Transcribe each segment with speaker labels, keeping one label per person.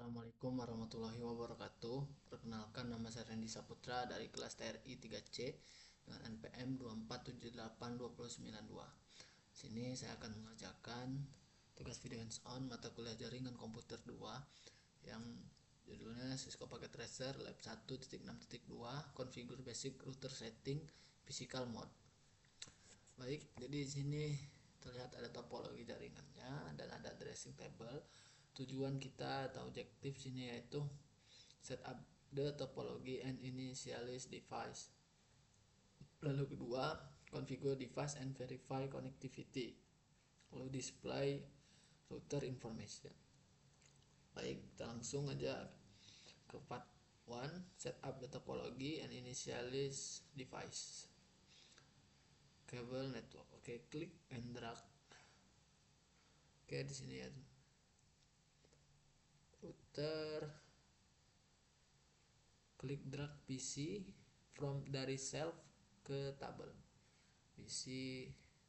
Speaker 1: Assalamualaikum warahmatullahi wabarakatuh. Perkenalkan, nama saya Randy Saputra dari kelas TRI 3C dengan NPM 2478292. Sini saya akan mengerjakan tugas video hands-on mata kuliah jaringan komputer 2 yang judulnya Cisco Packet Tracer Lab 1.6.2 Configure Basic Router Setting Physical Mode. Baik, jadi di sini terlihat ada topologi jaringannya dan ada addressing table. Tujuan kita atau objektif sini yaitu setup the topology and initialize device. Lalu kedua, configure device and verify connectivity. Lalu display router information. Baik, kita langsung aja ke part 1, setup the topology and initialize device. Cable network. Oke, klik and drag. Oke, di sini ya. Router, klik drag PC from dari shelf ke tabel. PC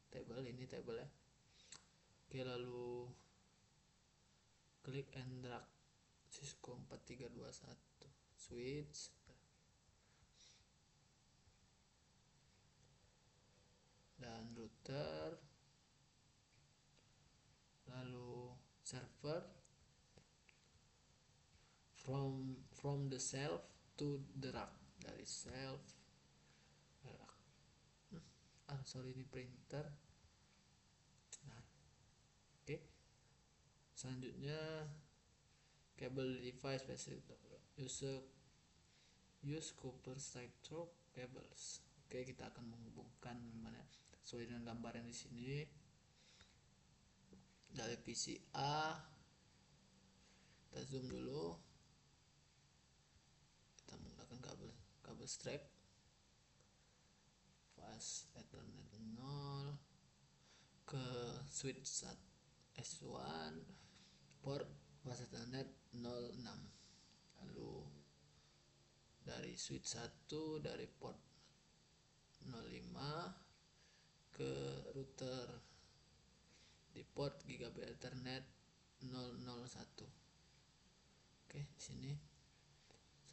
Speaker 1: table, ini table ya. Oke, lalu klik and drag Cisco 4321 switch, dan router, lalu server from the shelf to the rack, dari shelf ke rack. Sorry, ini printer. Nah, oke. Selanjutnya cable device use copper structure cables. Oke, kita akan menghubungkan mana sesuai dengan gambar yang di sini dari PCA. Kita zoom dulu. Kita menggunakan kabel strap fast Ethernet 0 ke switch S1 port fast Ethernet 06. Lalu dari switch 1 dari port 05 ke router di port Gigabit Ethernet 001. Oke, di sini.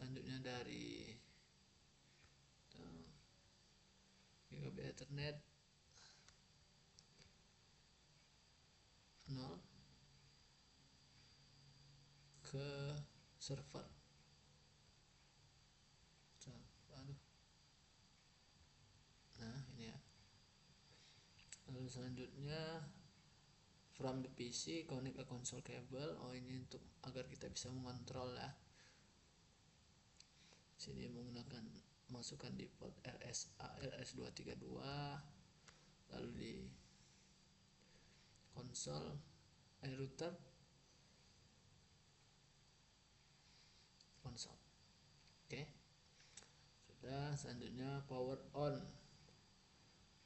Speaker 1: Selanjutnya dari Gigabit Ethernet 0 ke server. Nah, ini ya. Lalu selanjutnya from the PC connect a console cable. Oh, ini untuk agar kita bisa mengontrol ya. Sini menggunakan masukkan di port RS232, lalu di konsol router konsol. Oke, sudah. Selanjutnya power on.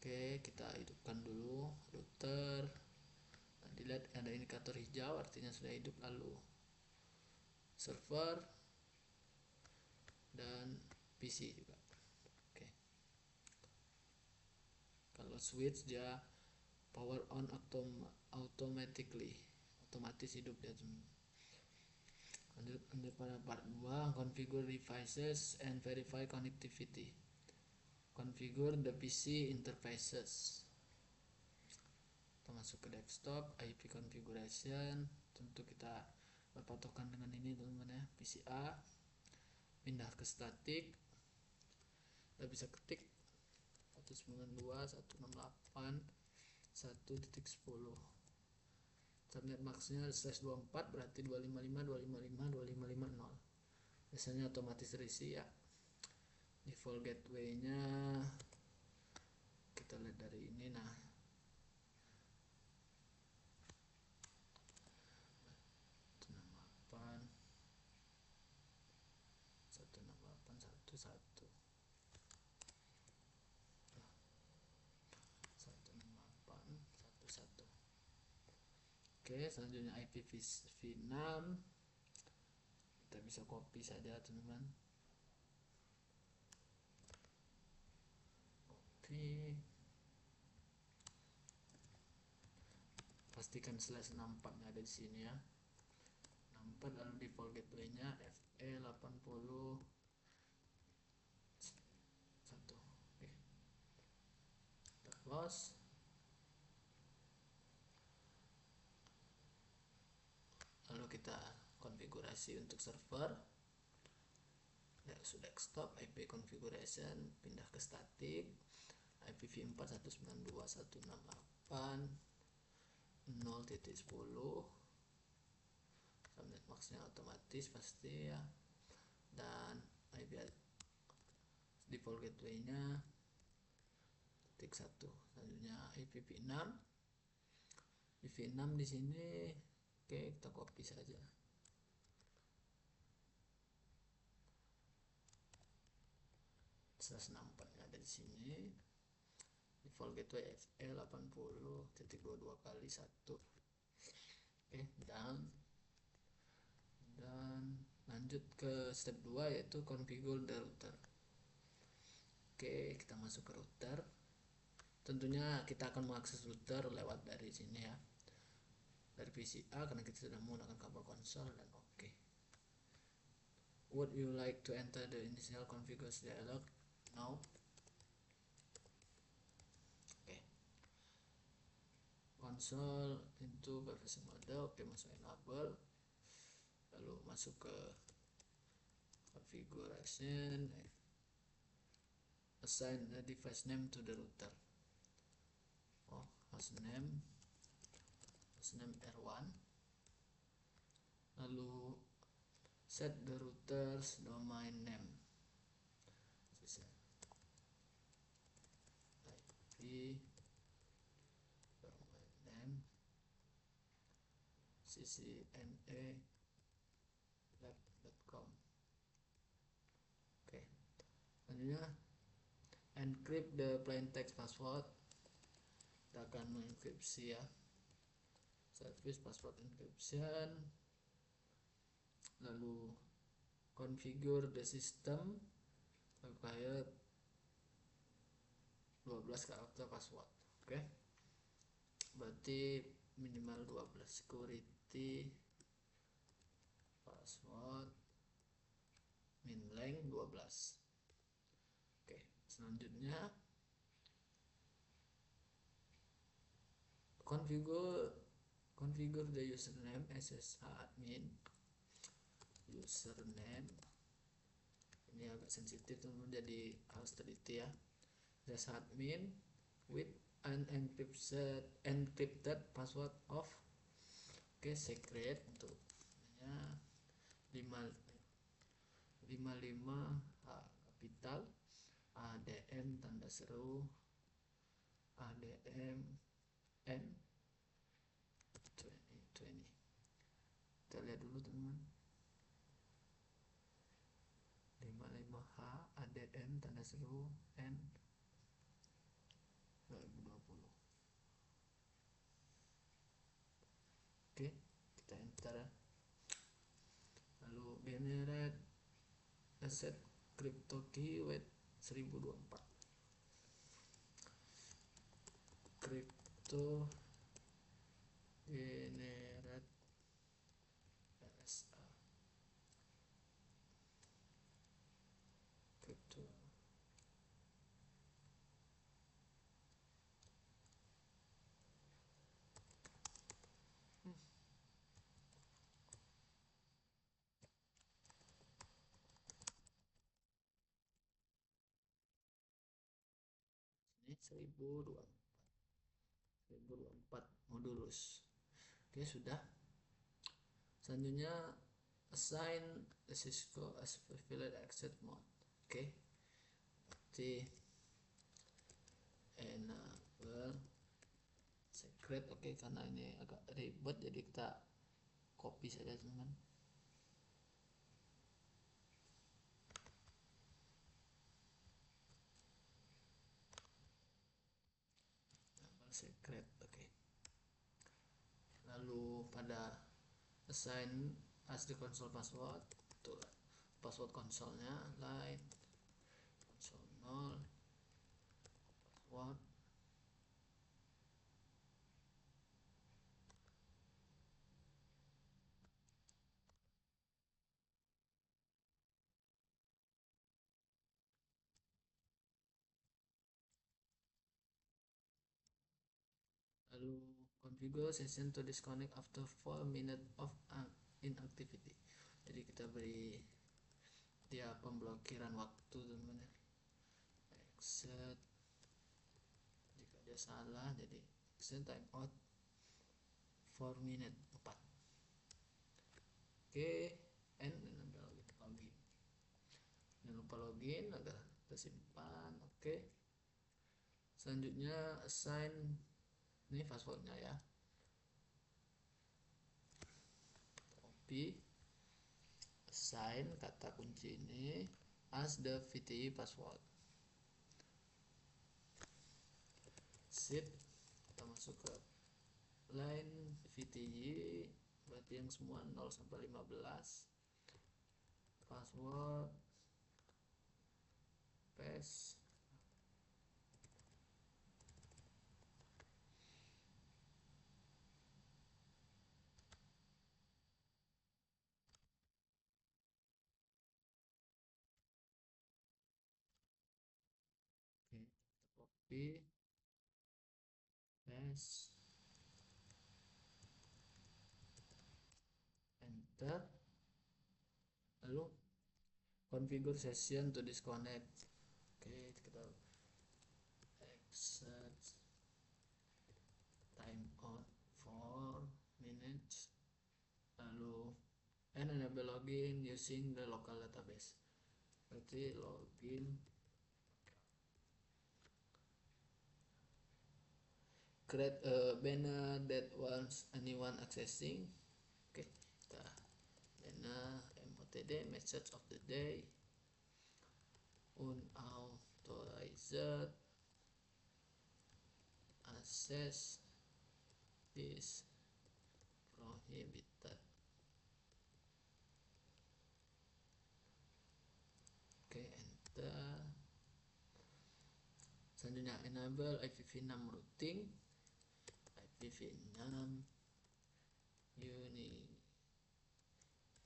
Speaker 1: Oke, kita hidupkan dulu router. Nah, dilihat ada indikator hijau, artinya sudah hidup. Lalu server dan PC juga. Oke. Kalau switch dia power on automatically, otomatis hidup dia. Lanjut pada part 2, configure devices and verify connectivity. Configure the PC interfaces. Kita masuk ke desktop, IP configuration. Tentu kita berpatokan dengan ini teman-teman ya, PCA. Pindah ke static. Kita bisa ketik 192.168.1.10. Subnet maxnya /24, berarti 255.255.255.0. Biasanya otomatis terisi ya. Default gateway-nya kita lihat dari ini. Nah, Oke, selanjutnya IPv6 kita bisa copy saja teman-teman. Copy, pastikan /64 nya ada di sini ya. 64 lalu default gateway-nya FE80 1. Oke, kita close. Lalu kita konfigurasi untuk server. Ya, sudah desktop, IP configuration, pindah ke static, IPv4 192.168.0.10. Subnet max-nya otomatis pasti ya, dan IP default gateway-nya titik 1. Selanjutnya IPv6 di sini. Oke, kita copy saja. nya ada di sini. Default gateway FE80.22 kali 1. Oke, dan lanjut ke step 2 yaitu configure the router. Oke, kita masuk ke router. Tentunya kita akan mengakses router lewat dari sini ya, dari PCA, karena kita sudah menggunakan kabel konsol. Dan oke, would you like to enter the initial configuration dialog? No. Oke, console into privacy mode. Oke, masuk enable, lalu masuk ke configuration, assign the device name to the router. Hostname R1, lalu set the router's domain name, IP domain name ccna.com. Oke, selanjutnya encrypt the plain text password. Kita akan mengenkripsi ya, service password encryption. Lalu configure the system required 12 karakter password. Oke, berarti minimal 12. Security password min length 12. Oke, selanjutnya configure the username SSAdmin. Username ini agak sensitif teman-teman, jadi harus teliti ya. SSAdmin with an encrypted password of secret untuk 55 kapital, ADM tanda seru, ADM N 2020. Kita lihat dulu teman-teman. 55H ADM tanda seru N 2020. Oke, kita enter. Lalu generate asset crypto key with 1024. Crypto generate RSA crypto. Ini 1024 modulus. Oke, sudah. Selanjutnya assign the Cisco as privileged access mode. Oke, berarti enable secret. Oke, karena ini agak ribet jadi kita copy saja teman. Enable secret. Oke, lalu pada assign as the console password, tuh password konsolnya line console 0 password. lalu configure session to disconnect after 4 minutes of inactivity. Jadi kita beri dia pemblokiran waktu teman-teman ya. Exit jika dia salah, jadi exit time out 4 minutes 4. Oke, and login. Jangan lupa login agar tersimpan. Oke, selanjutnya assign ini passwordnya ya, copy, assign kata kunci ini as the VTI password. Sip, kita masuk ke line VTI, berarti yang semua 0 sampai 15. Password, paste, oke, copy, paste, enter, lalu configure session to disconnect. Oke, kita exit time out 4 minutes, lalu enable login using the local database. Berarti login, create a banner that wants anyone accessing. Oke, kita banner motd message of the day, unauthorized access is prohibited. Oke, enter. Selanjutnya enable IPv6 routing, IPv6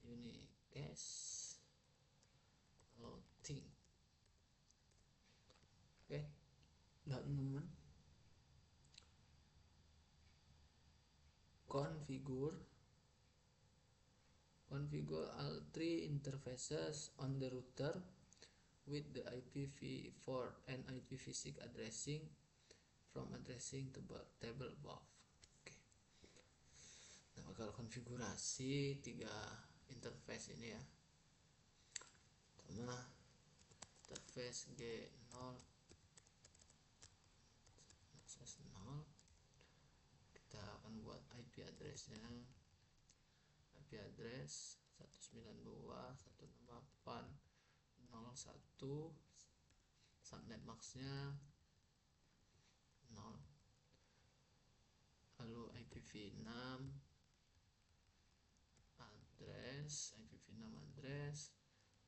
Speaker 1: unicast routing. Oke, nah teman-teman, configure all three interfaces on the router with the IPv4 and IPv6 addressing from addressing table above. Oke, nah bakal konfigurasi 3 interface ini ya. Pertama, interface G0 0, kita akan buat IP addressnya, IP address 192.168.01, subnet maxnya 0, lalu IPv6 address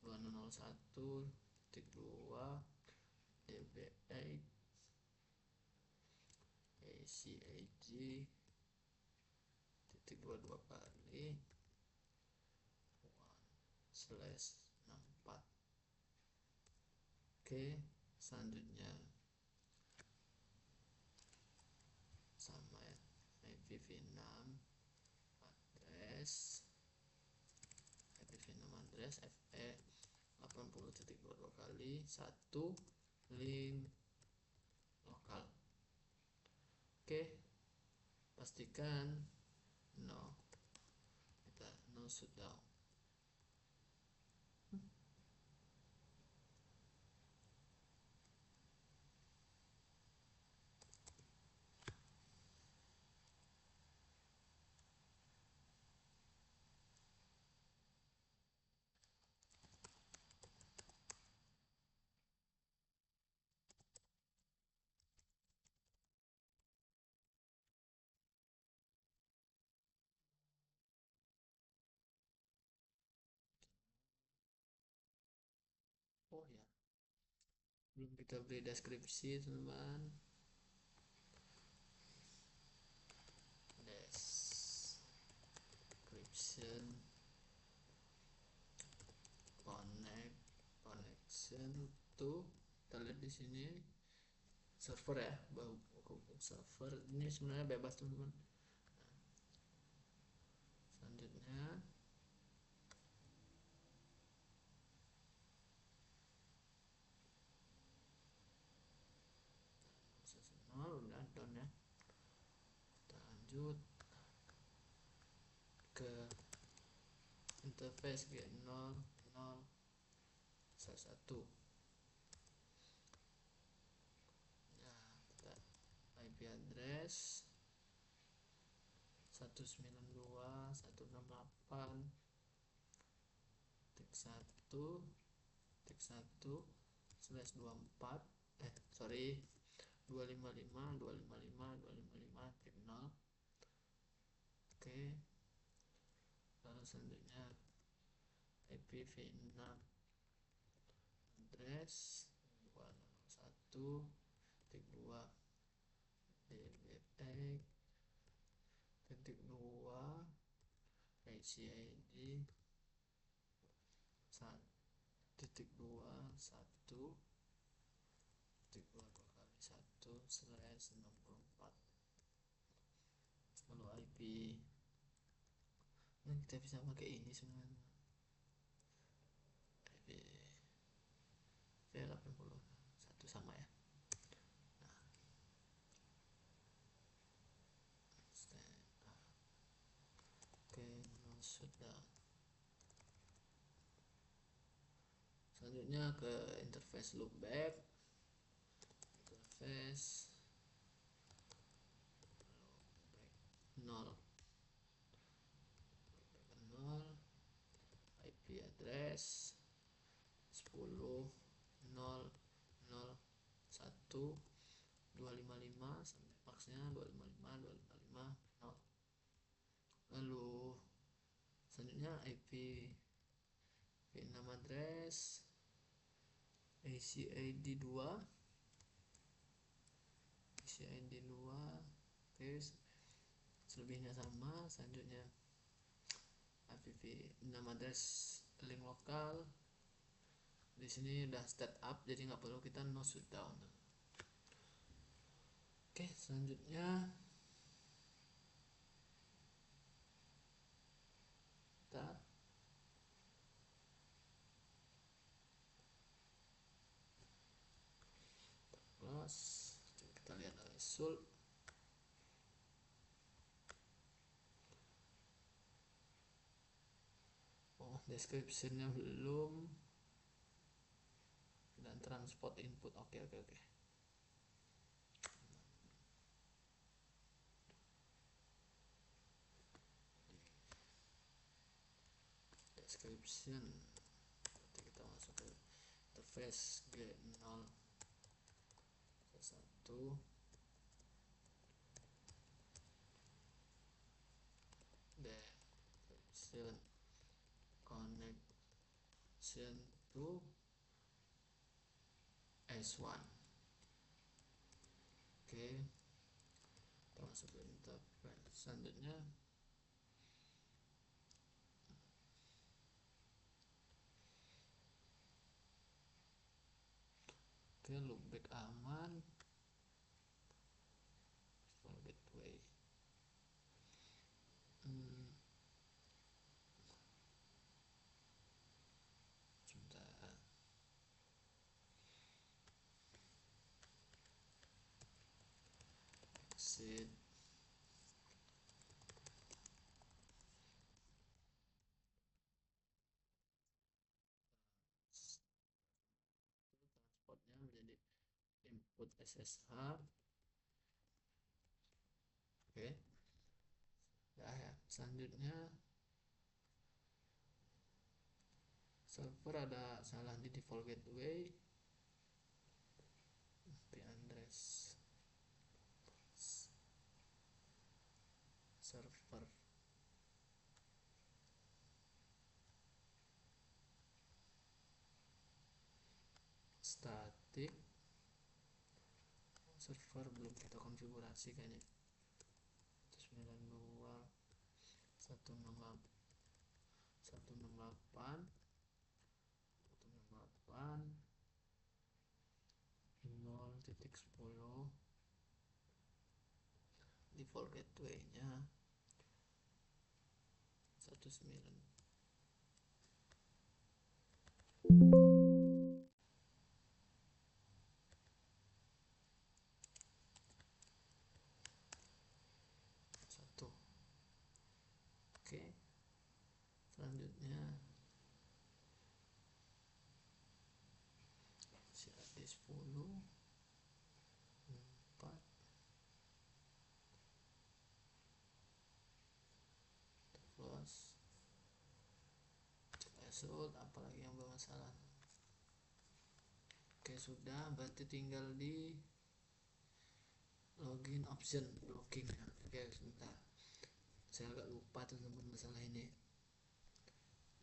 Speaker 1: 2001.2 db8 ACAG titik 22 kali 1/64. Oke, selanjutnya sama ya, IPv6 address FE 80.22 kali 1 link lokal. Oke, pastikan no, kita no shutdown. Oh ya, belum kita beri deskripsi teman-teman. Description connection to, kita lihat di sini server ya, server ini sebenarnya bebas teman-teman. Selanjutnya udah done ya. Kita lanjut ke interface G00 1. Nah, kita IP address 192.168.1/24 255.255.255.0. Oke, lalu selanjutnya IPv6 address 201.2.dbx.2 ICID 1.2.1.2/1/64. Lalu IP, nah, kita bisa pakai ini sebenarnya, IP V81 sama ya. Nah, oke, sudah. Selanjutnya ke interface loopback. Interface 0 IP address 10.0.0.1.255 sampai maksnya 255.255.0. Lalu selanjutnya IP v6 address ICID 2 oke, selebihnya sama. Selanjutnya IPv6 address link lokal, di sini udah start up jadi nggak perlu kita no shutdown. Oke, selanjutnya kita close. Kita lihat result. Oh, descriptionnya belum, dan transport input. Oke. Description, nanti kita masuk ke interface G0 1 description connection to S1. Oke, kita masuk ke interface. Selanjutnya oke, loopback aman, gateway. Sebentar. Exit. Transportnya menjadi input SSH. Oke. Nah, ya. Selanjutnya server ada salah di default gateway. IP address server static, server belum kita konfigurasi kayaknya. 192.168.0.10 default gateway-nya 19. Satu. Oke, selanjutnya CAD 10 4 terus result, apalagi yang bermasalah. Oke, sudah, berarti tinggal di login option blocking. Oke, sebentar, saya agak lupa teman-teman masalah ini.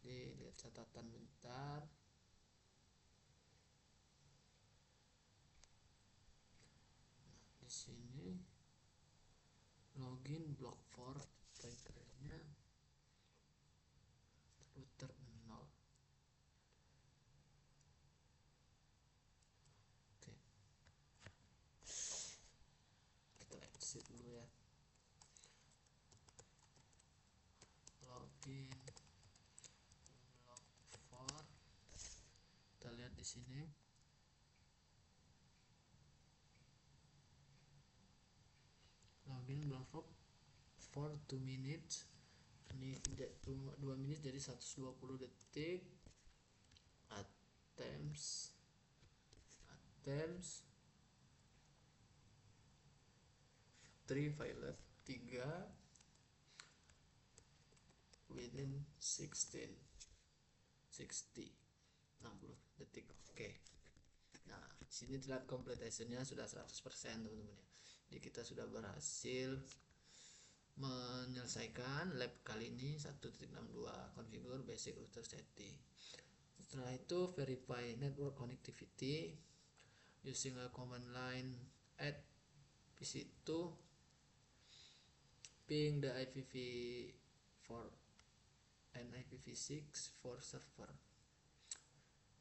Speaker 1: Lihat catatan bentar. Nah, di sini login block for triggernya router 0. Oke, kita exit dulu ya. Login block for, kita lihat di sini. Login block for 2 minutes. Ini 2 menit jadi 120 detik. Attempts 3 failed, 3 within 60 60 detik. Oke. Nah, sini telat completion-nya sudah 100% teman-teman ya. Jadi kita sudah berhasil menyelesaikan lab kali ini 1.62 configure basic router setting. Setelah itu verify network connectivity using a command line add PC2 ping the IPv4 and IPv6 for server.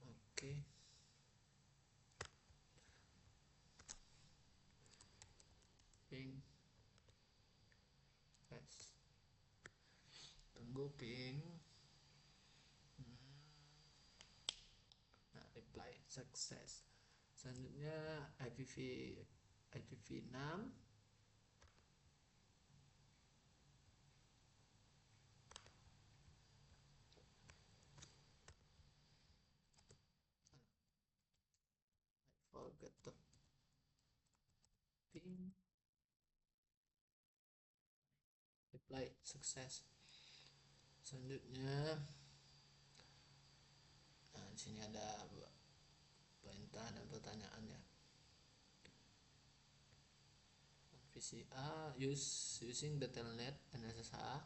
Speaker 1: Oke. Ping S, tunggu ping. Nah, reply success. Selanjutnya IPv6 forget the ping, reply sukses. Selanjutnya, nah di sini ada perintah dan pertanyaan ya. VCA using the telnet and SSH,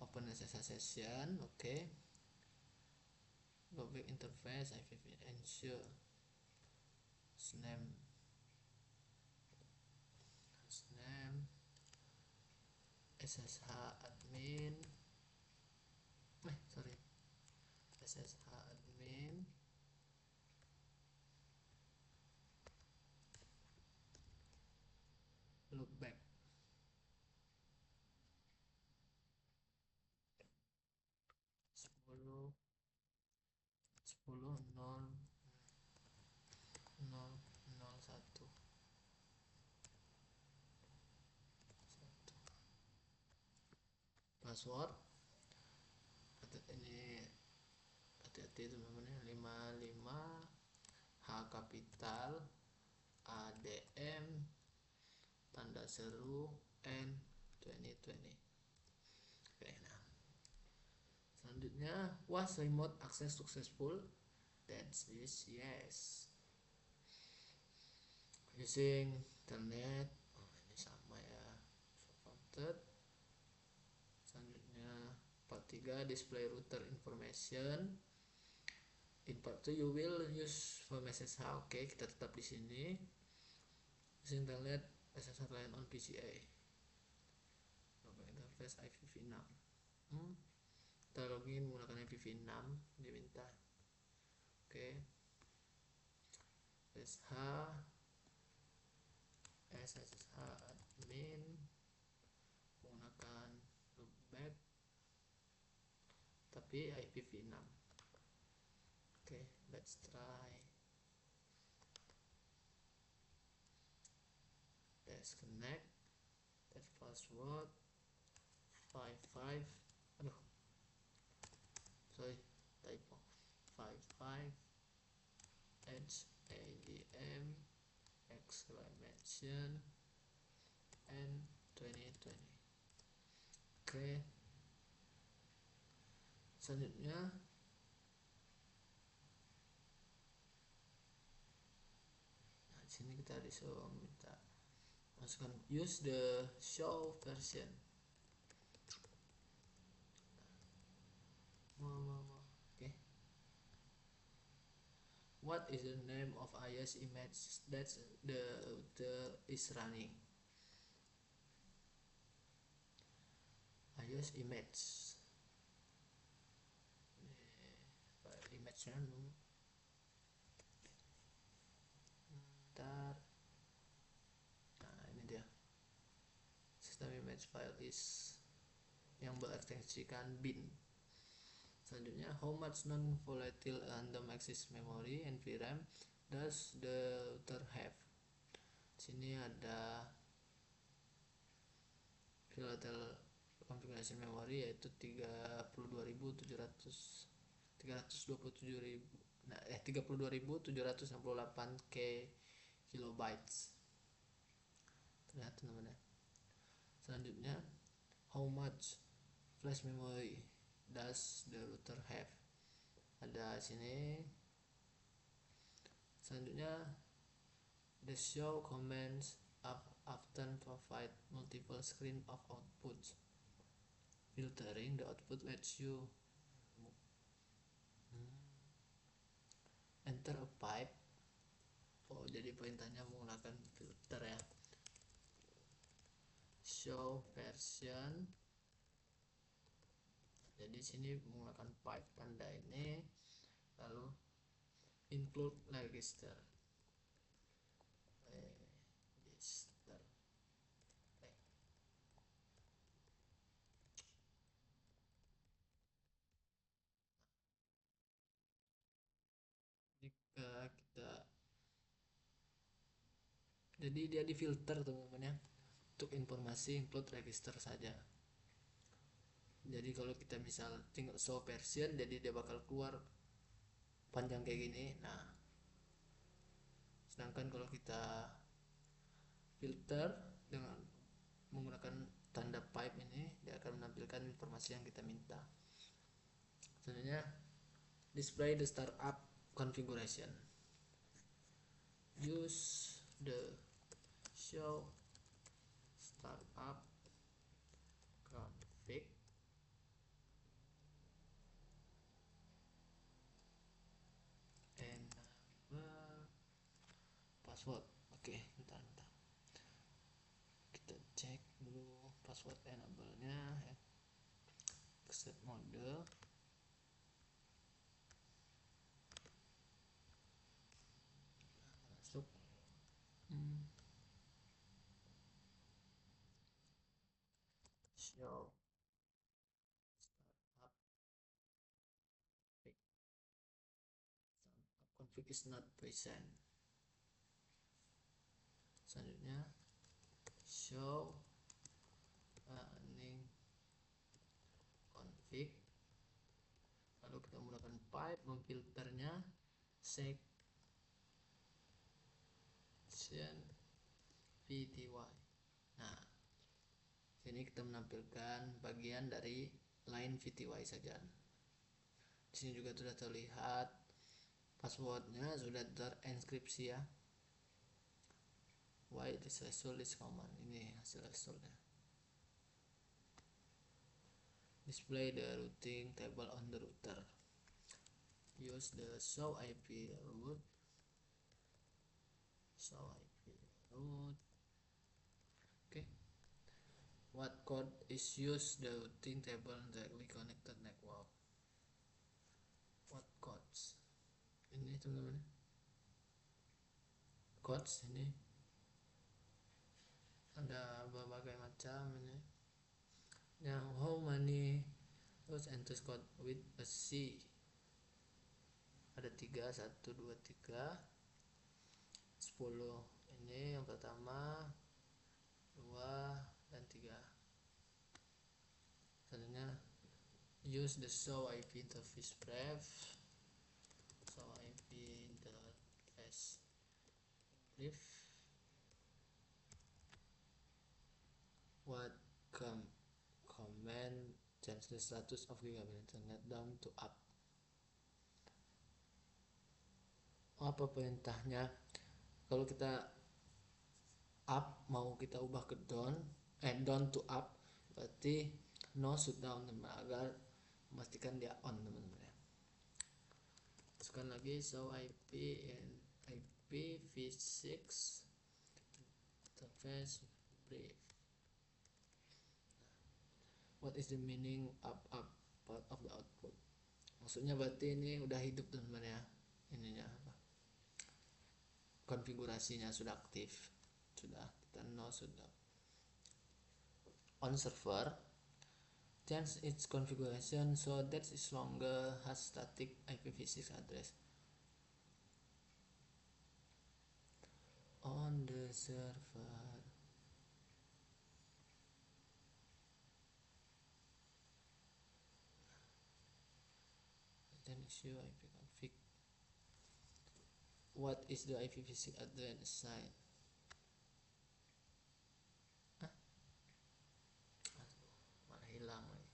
Speaker 1: open SSH session. Oke. Go back interface IPv ensure name SSH admin SSH admin loopback 10.0.0.1 password. Ini hati-hati teman-teman ya, 55 H kapital ADM tanda seru N 2020. Oke, nah selanjutnya, was remote access successful? That is yes. Using internet. Oh, ini sama ya. Supported. Selanjutnya part 3 display router information. In part 2 you will use for SSH. Oke, kita tetap di sini. Using internet SSH client on PCA. Interface IPv6. Kita login menggunakan IPv6 diminta. Oke. SSH admin IP IPv6. Oke, let's try. Let's connect. That password 55. Aduh, sorry, typo. 55 HADM exclamation and 2020. Oke, selanjutnya sini kita disuruh minta masukkan use the show version. Oke. What is the name of iOS image that the is running? iOS image. Image random. Ntar. Nah, ini dia. System image file is yang berartikan bin. Selanjutnya, how much non-volatile random access memory and VRAM does the router have? Sini ada volatile configuration memory yaitu 32.768 kilobytes. Terlihat teman-teman. Selanjutnya, how much flash memory does the router have? Ada sini. Selanjutnya, the show commands often provide multiple screen of outputs. Filtering the output lets you enter a pipe. Oh, jadi perintahnya menggunakan filter ya. Show version. Jadi sini menggunakan pipe tanda ini, lalu include register. Jika kita, jadi dia difilter teman-teman ya, untuk informasi include register saja. Jadi kalau kita misal tinggal show version, jadi dia bakal keluar panjang kayak gini. Nah, sedangkan kalau kita filter dengan menggunakan tanda pipe ini, dia akan menampilkan informasi yang kita minta. Selanjutnya, display the startup configuration. Use the show startup config and password. Oke, bentar. Kita cek dulu password enable-nya ya. Set mode. Masuk. Show startup config is not present. Selanjutnya show running config, lalu kita menggunakan pipe memfilternya section VTY. Nah, sini kita menampilkan bagian dari line VTY saja. Di sini juga sudah terlihat passwordnya sudah terenkripsi ya. Why this result is common? Ini hasil resultnya. Display the routing table on the router. Use the show IP route. Show IP route. Okay. What code is used the routing table on directly connected network? What codes? Ini teman-teman. Codes ini ada berbagai macam ini. Yang how many Terus enter code with a C. Ada 3, 1, 2, 3, 10. Ini yang pertama, 2, dan 3. Selanjutnya use the show IP interface brief. Show IP interface brief. What command change the status of gigabit internet down to up. Apa perintahnya? Kalau kita up mau kita ubah ke down, down to up, berarti no should down, teman, agar memastikan dia on, teman-teman ya. Masukkan lagi show IP and IPv6 interface brief. What is the meaning up part of the output? Maksudnya berarti ini udah hidup, teman-teman ya. Ininya apa? Konfigurasinya sudah aktif, sudah kita no sudah on server. Change its configuration so that it longer has static IPv6 address on the server. Then issue IP config. What is the IPv6 address assigned? Malah hilang lagi.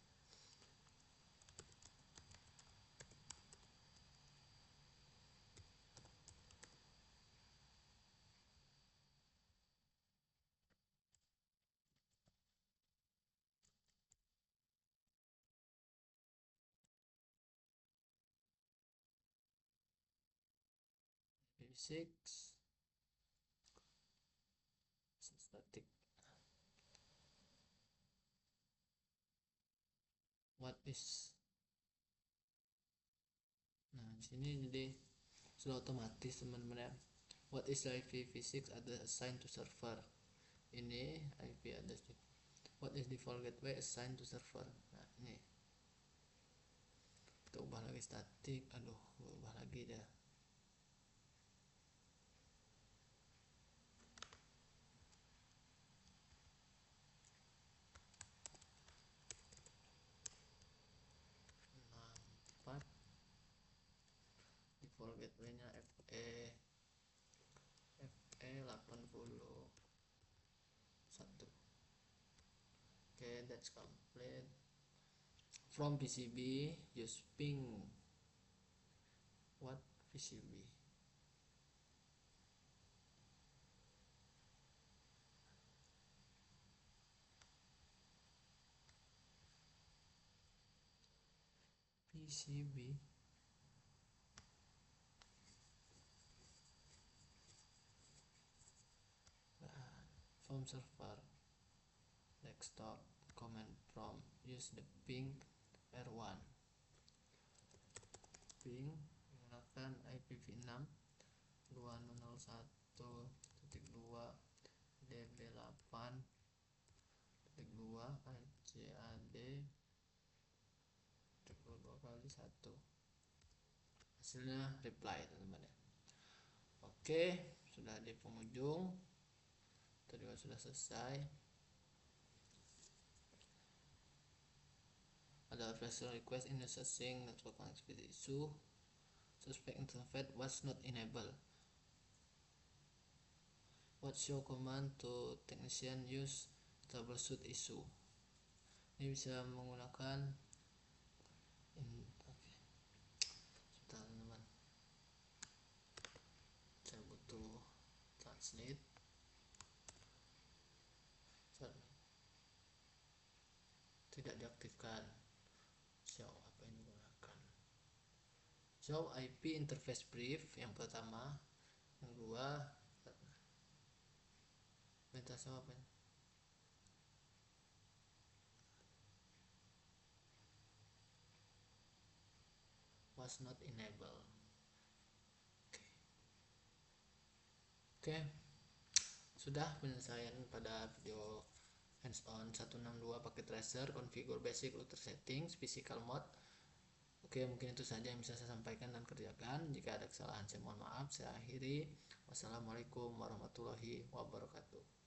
Speaker 1: IPv6 static. What is, nah di sini jadi sudah otomatis, teman-teman ya. What is the IPv6 address assigned to server? Ini IP address. What is default gateway assigned to server? Nah ini kita ubah lagi static. Aduh, ubah lagi dah. Default gateway nya FE 81. Okay, that's complete. From PCB use ping. What PCB? PCB from server desktop command prompt use the ping R1. Ping menggunakan IPv6 2001.2 db8.2 ACAD 2 kali 1. Hasilnya reply, teman-teman ya. Oke, sudah di penghujung. Tadi sudah selesai. Ada special request in assessing network connectivity issue. Suspect interface was not enabled. What show command to technician use troubleshoot issue? Ini bisa menggunakan sebentar, teman-teman. Saya butuh translate. Tidak diaktifkan. Show apa yang digunakan? Show IP interface brief yang pertama, yang kedua minta show apa ini? Was not enabled. Oke. Sudah penyelesaian pada video hands on 162 pakai tracer, configure basic router settings, physical mode. Oke, mungkin itu saja yang bisa saya sampaikan dan kerjakan. Jika ada kesalahan saya mohon maaf. Saya akhiri. Wassalamualaikum warahmatullahi wabarakatuh.